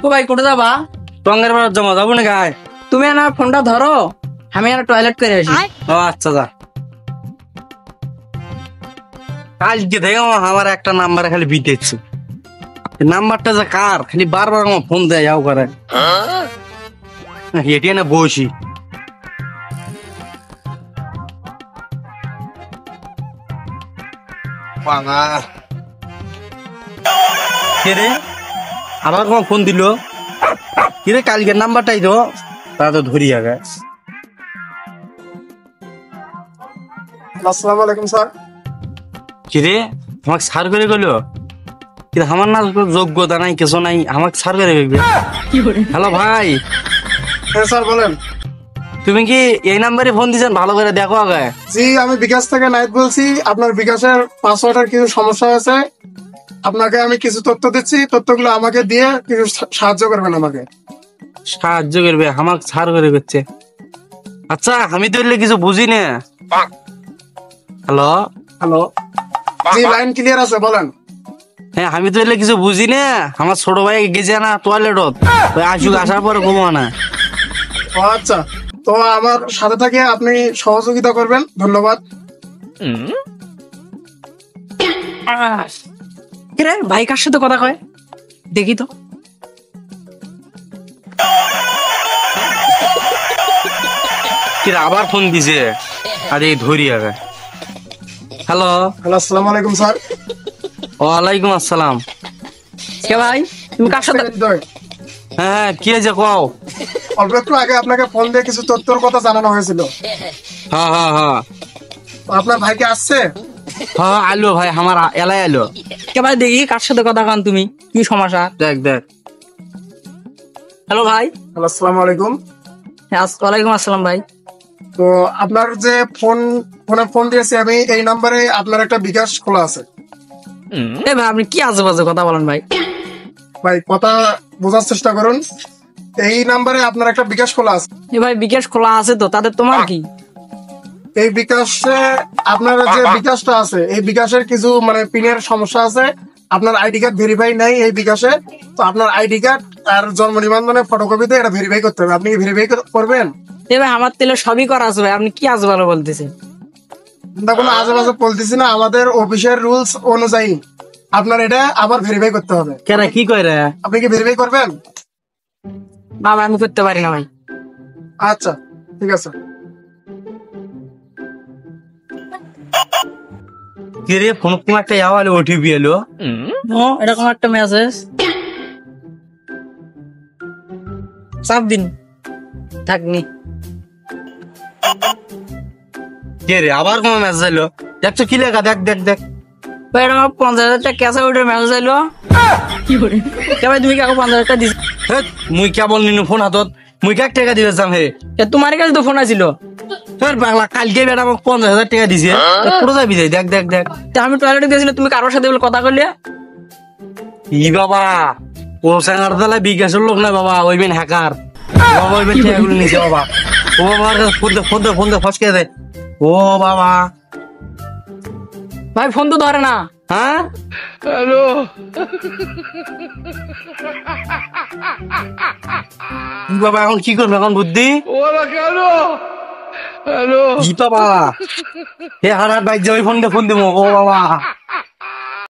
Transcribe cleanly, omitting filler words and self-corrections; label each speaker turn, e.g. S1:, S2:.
S1: ও ভাই কোথায় যাবা?
S2: টঙ্গের বার জমা যাবো না গায়ে।
S1: তুমি না ফোনটা ধরো, আমি আর টয়লেট করে আসি।
S2: ও আচ্ছা যা। কালকে দেখো আমার একটা নাম্বার খালি বিতেছে, নাম্বারটা যে কার খালি বারবার আমার ফোন দেয় যাও করে হেঁটে না বসি। কে রে আবার তোমার ফোন দিল? কি রে কালকের নাম্বারটাই তো, তা তো ধরি আগে।
S3: আসসালামু আলাইকুম স্যার।
S2: কি রে আমাকে সার করে গেল? কিন্তু আমার না যোগ্যতা নাই কিছু নাই, আমাকে সার করে গেলবে। হ্যালো ভাই,
S3: হ্যাঁ স্যার বলেন।
S2: তুমি কি এই নাম্বারে ফোন দিয়েছেন? ভালো করে দেখো আগে।
S3: জি আমি বিকাশ থেকে নাইট বলছি। আপনার বিকাশের পাসওয়ার্ডের কিছু সমস্যা হয়েছে, আপনাকে আমি কিছু তথ্য দিচ্ছি, তথ্যগুলো আমাকে দিয়ে কিছু সাহায্য করবেন আমাকে।
S2: সাহায্য করবে? আমাকে সার করে করছে। আচ্ছা আমি তো এলে কিছু বুঝি না। হ্যালো
S3: হ্যালো, জি লাইন ক্লিয়ার আছে, বলেন।
S2: হ্যাঁ আমি তো এলে কিছু বুঝি না। আমার ছোট ভাই গেছে না টয়লেটত, আসুক আসার পরে ঘুমো না।
S3: ও আচ্ছা, তো আমার সাথে থেকে আপনি সহযোগিতা করবেন, ধন্যবাদ।
S1: রে ভাই কার সাথে কথা কয় দেখি তো।
S2: কিরা আবার ফোন দিছে? আরে ধরি আগে। হ্যালো
S3: হ্যালো, আসসালামু আলাইকুম স্যার।
S2: ওয়ালাইকুম আসসালাম।
S1: কে ভাই তুমি কার সাথে?
S2: হ্যাঁ কি হয়েছে কও?
S3: অল্প একটু আগে আপনাকে ফোন দিয়ে কিছু তথ্যের কথা জানানো হয়েছিল।
S2: হ্যাঁ হ্যাঁ হ্যাঁ
S3: তো আপনার ভাইকে আসছে?
S2: হ্যাঁ আলো ভাই, আমার এলাই আলো।
S1: কে ভাই দেখি কার সাথে কথা কন তুমি, কি সমস্যা?
S2: দেখ দেখ।
S1: হ্যালো ভাই।
S3: হ্যালো, আসসালামু আলাইকুম।
S1: ওয়ালাইকুম আসসালাম ভাই।
S3: তো আপনার যে ফোন দিয়েছি আমি, এই নাম্বারে আপনার একটা বিকাশ খোলা আছে।
S1: এ ভাই আপনি কি আজে বাজে কথা বলেন ভাই?
S3: ভাই কথা বোঝার চেষ্টা করুন, এই নাম্বারে আপনার একটা বিকাশ খোলা আছে।
S1: এ ভাই বিকাশ খোলা আছে তো, তাদের তোমার কি?
S3: এই বিকাশে আপনার যে বিকাশটা আছে, এই বিকাশের কিছু মানে পিনের সমস্যা আছে। আপনার আইডি কার্ড ভেরিফাই নাই এই বিকাশে, তো আপনার আইডি কার্ড আর জন্ম নিবন্ধনের ফটোকপিতে এটা ভেরিফাই করতে হবে। আপনি কি ভেরিফাই করবেন?
S1: এ ভাই আমার তেলে সবই করা আছে ভাই, আপনি কি আজে ভালো বলতেছেন?
S3: না কোনো আজেবাজে বলতেছি না, আমাদের অফিসের রুলস অনুযায়ী আপনার এটা আবার ভেরিফাই করতে হবে।
S2: কেরা কি কয় রে?
S3: আপনি কি ভেরিফাই করবেন?
S1: বাবা আমি করতে পারি না ভাই।
S3: আচ্ছা ঠিক আছে।
S2: কি রে ফোন কোন একটা আওয়াজ ওটিপি এলো?
S1: ও এরকম একটা মেসেজ, চাপ দিন থাকনি।
S2: কে রে আবার কোন মেসেজ এলো? দেখছো কি লেখা? দেখ দেখ দেখ।
S1: ভাই এটা আমার 50,000 টাকা ক্যাশ আউটের মেসেজ আইলো। কে ভাই তুমি কি আগে 50,000 টাকা দিছ?
S2: মুই কেবল নিনু ফোন হাতত, মুই কাক টাকা দিবে যাম হে?
S1: তোমার কাছে তো ফোন আছিল।
S2: তোর পাগলা কালকে বেটা আমাকে 50,000 টাকা দিছে, পুরো যাবি যাই। দেখ দেখ দেখ।
S1: তা আমি টয়লেটে গেছিল, তুমি কারোর সাথে বলে কথা কইলে?
S2: ই বাবা ও সাঙ্গার দালা বিকাশের লোক না বাবা, ওইবেন হ্যাকার বাবা, ওইবেন টাকাগুলো নিছে বাবা। ও বাবা ফোন দে ফসকে দেয়। ও বাবা
S1: ভাই ফোন তো ধরে না।
S2: হ্যাঁ
S4: হ্যালো
S2: বাবা এখন কি করবে? এখন বুদ্ধি
S4: ওরা কেন? হ্যালো
S2: ই বাবা হে হারার বাইক যাই ফোন দে ও বাবা।